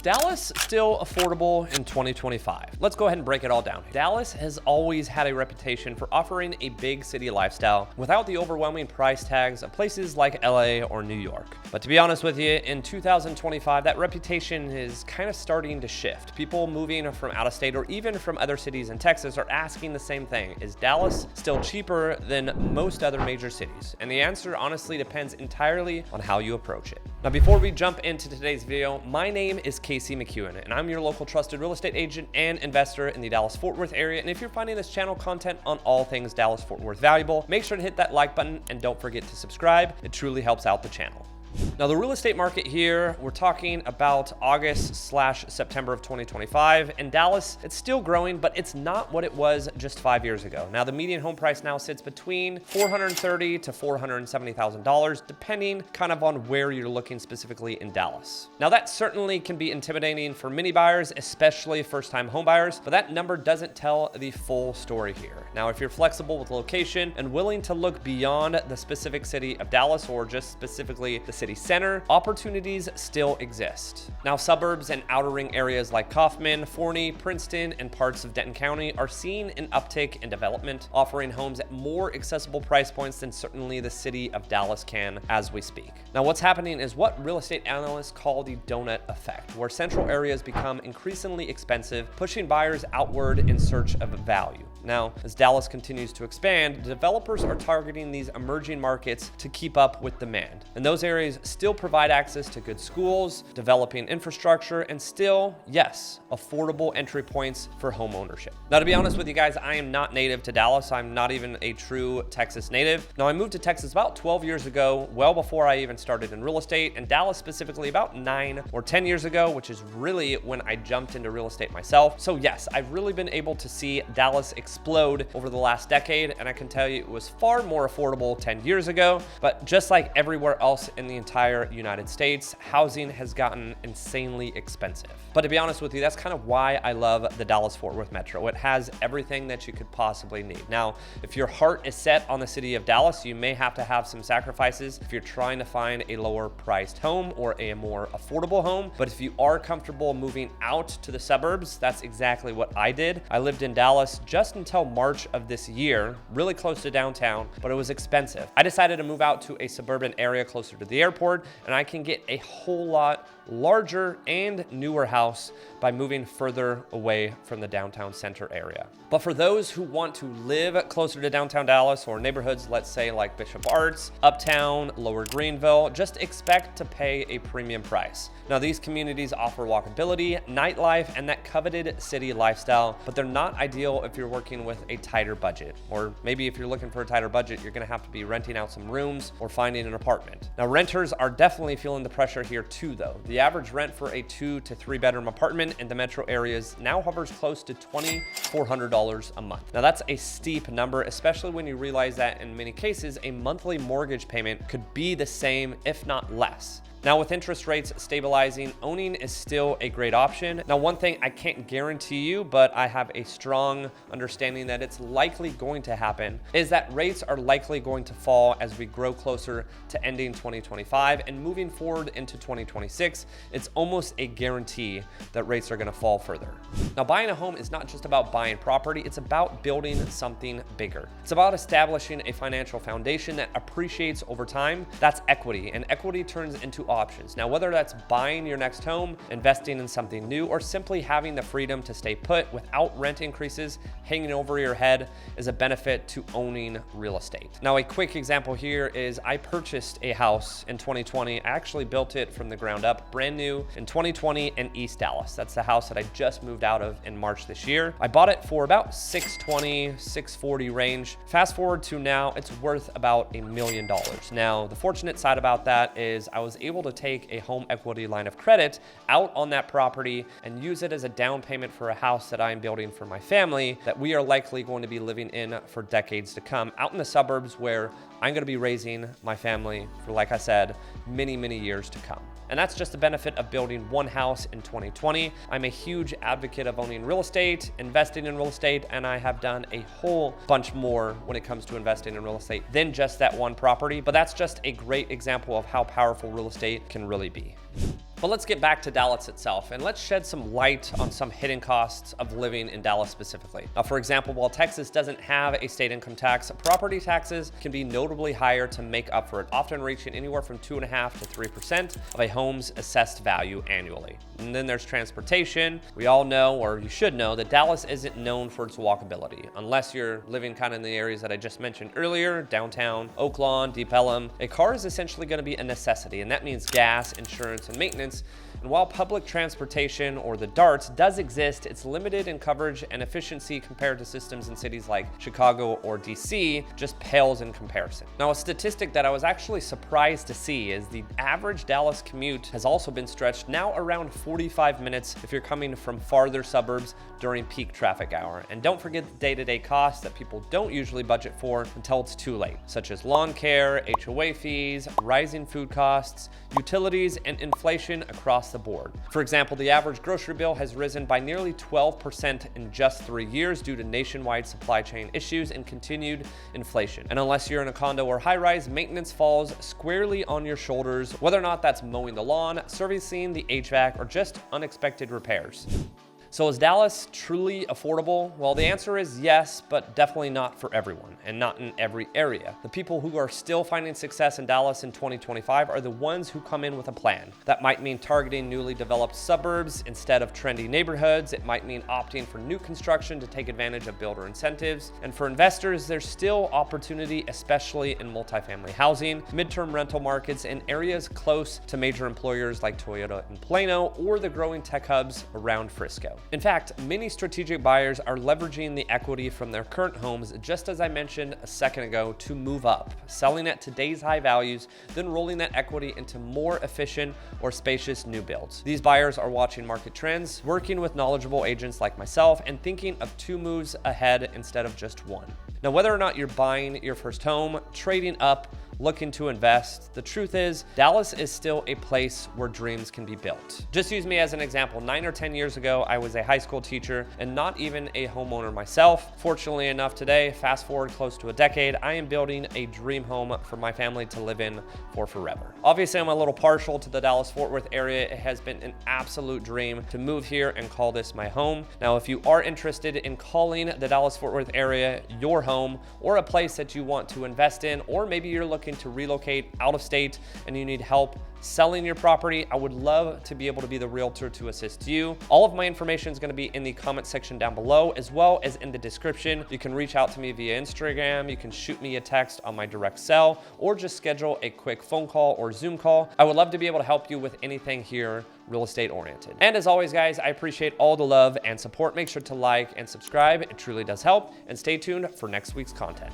Dallas still affordable in 2025? Let's go ahead and break it all down. Dallas has always had a reputation for offering a big city lifestyle without the overwhelming price tags of places like LA or New York. But to be honest with you, in 2025, that reputation is kind of starting to shift. People moving from out of state or even from other cities in Texas are asking the same thing. Is Dallas still cheaper than most other major cities? And the answer honestly depends entirely on how you approach it. Now, before we jump into today's video, my name is KMACRealtyGroup, and I'm your local trusted real estate agent and investor in the Dallas-Fort Worth area. And if you're finding this channel content on all things Dallas-Fort Worth valuable, make sure to hit that like button and don't forget to subscribe. It truly helps out the channel. Now, the real estate market here, we're talking about August/September of 2025. In Dallas, it's still growing, but it's not what it was just 5 years ago. Now, the median home price now sits between $430,000 to $470,000, depending kind of on where you're looking specifically in Dallas. Now, that certainly can be intimidating for many buyers, especially first-time home buyers, but that number doesn't tell the full story here. Now, if you're flexible with location and willing to look beyond the specific city of Dallas or just specifically the city center, opportunities still exist. Now, suburbs and outer ring areas like Kaufman, Forney, Princeton, and parts of Denton County are seeing an uptick in development, offering homes at more accessible price points than certainly the city of Dallas can as we speak. Now, what's happening is what real estate analysts call the donut effect, where central areas become increasingly expensive, pushing buyers outward in search of value. Now, as Dallas continues to expand, developers are targeting these emerging markets to keep up with demand. And those areas still provide access to good schools, developing infrastructure, and still, yes, affordable entry points for home ownership. Now, to be honest with you guys, I am not native to Dallas. I'm not even a true Texas native. Now, I moved to Texas about 12 years ago, well before I even started in real estate, and Dallas specifically about 9 or 10 years ago, which is really when I jumped into real estate myself. So yes, I've really been able to see Dallas explode over the last decade, and I can tell you it was far more affordable 10 years ago. But just like everywhere else in the entire United States, housing has gotten insanely expensive. But to be honest with you, that's kind of why I love the Dallas-Fort Worth Metro. It has everything that you could possibly need. Now, if your heart is set on the city of Dallas, you may have to have some sacrifices if you're trying to find a lower priced home or a more affordable home. But if you are comfortable moving out to the suburbs, that's exactly what I did. I lived in Dallas just until March of this year, really close to downtown, but it was expensive. I decided to move out to a suburban area closer to the airport, and I can get a whole lot larger and newer house by moving further away from the downtown center area. But for those who want to live closer to downtown Dallas or neighborhoods, let's say like Bishop Arts, Uptown, Lower Greenville, just expect to pay a premium price. Now, these communities offer walkability, nightlife, and that coveted city lifestyle, but they're not ideal if you're working with a tighter budget. Or maybe if you're looking for a tighter budget, you're gonna have to be renting out some rooms or finding an apartment. Now, renters are definitely feeling the pressure here too, though. The average rent for a 2 to 3 bedroom apartment in the metro areas now hovers close to $2,400 a month. Now, that's a steep number, especially when you realize that in many cases, a monthly mortgage payment could be the same, if not less. Now, with interest rates stabilizing, owning is still a great option. Now, one thing I can't guarantee you, but I have a strong understanding that it's likely going to happen, is that rates are likely going to fall as we grow closer to ending 2025 and moving forward into 2026. It's almost a guarantee that rates are going to fall further. Now, buying a home is not just about buying property, it's about building something bigger. It's about establishing a financial foundation that appreciates over time. That's equity, and equity turns into options. Now, whether that's buying your next home, investing in something new, or simply having the freedom to stay put without rent increases hanging over your head is a benefit to owning real estate. Now, a quick example here is I purchased a house in 2020. I actually built it from the ground up, brand new in 2020 in East Dallas. That's the house that I just moved out of in March this year. I bought it for about $620, $640 range. Fast forward to now, it's worth about $1 million. Now, the fortunate side about that is I was able to take a home equity line of credit out on that property and use it as a down payment for a house that I'm building for my family that we are likely going to be living in for decades to come, out in the suburbs where I'm going to be raising my family for, like I said, many, many years to come. And that's just the benefit of building one house in 2020. I'm a huge advocate of owning real estate, investing in real estate, and I have done a whole bunch more when it comes to investing in real estate than just that one property. But that's just a great example of how powerful real estate can really be. But let's get back to Dallas itself, and let's shed some light on some hidden costs of living in Dallas specifically. Now, for example, while Texas doesn't have a state income tax, property taxes can be notably higher to make up for it, often reaching anywhere from 2.5% to 3% of a home's assessed value annually. And then there's transportation. We all know, or you should know, that Dallas isn't known for its walkability. Unless you're living kind of in the areas that I just mentioned earlier, downtown, Oak Lawn, Deep Ellum, a car is essentially going to be a necessity, and that means gas, insurance, and maintenance. And while public transportation, or the DARTs, does exist, it's limited in coverage and efficiency compared to systems in cities like Chicago or DC, just pales in comparison. Now, a statistic that I was actually surprised to see is the average Dallas commute has also been stretched now around 45 minutes if you're coming from farther suburbs during peak traffic hour. And don't forget the day-to-day costs that people don't usually budget for until it's too late, such as lawn care, HOA fees, rising food costs, utilities, and inflation across the board. For example, the average grocery bill has risen by nearly 12% in just 3 years due to nationwide supply chain issues and continued inflation. And unless you're in a condo or high-rise, maintenance falls squarely on your shoulders, whether or not that's mowing the lawn, servicing the HVAC, or just unexpected repairs. So is Dallas truly affordable? Well, the answer is yes, but definitely not for everyone and not in every area. The people who are still finding success in Dallas in 2025 are the ones who come in with a plan. That might mean targeting newly developed suburbs instead of trendy neighborhoods. It might mean opting for new construction to take advantage of builder incentives. And for investors, there's still opportunity, especially in multifamily housing, midterm rental markets, and areas close to major employers like Toyota in Plano or the growing tech hubs around Frisco. In fact, many strategic buyers are leveraging the equity from their current homes, just as I mentioned a second ago, to move up, selling at today's high values, then rolling that equity into more efficient or spacious new builds. These buyers are watching market trends, working with knowledgeable agents like myself, and thinking of 2 moves ahead instead of just 1. Now, whether or not you're buying your first home, trading up, looking to invest, the truth is Dallas is still a place where dreams can be built. Just use me as an example. 9 or 10 years ago, I was a high school teacher and not even a homeowner myself. Fortunately enough today, fast forward close to a decade, I am building a dream home for my family to live in for forever. Obviously, I'm a little partial to the Dallas-Fort Worth area. It has been an absolute dream to move here and call this my home. Now, if you are interested in calling the Dallas-Fort Worth area your home, or a place that you want to invest in, or maybe you're looking to relocate out of state and you need help selling your property, I would love to be able to be the realtor to assist you. All of my information is going to be in the comment section down below, as well as in the description. You can reach out to me via Instagram, you can shoot me a text on my direct cell, or just schedule a quick phone call or Zoom call. I would love to be able to help you with anything here real estate oriented. And as always, guys, I appreciate all the love and support. Make sure to like and subscribe. It truly does help. And stay tuned for next week's content.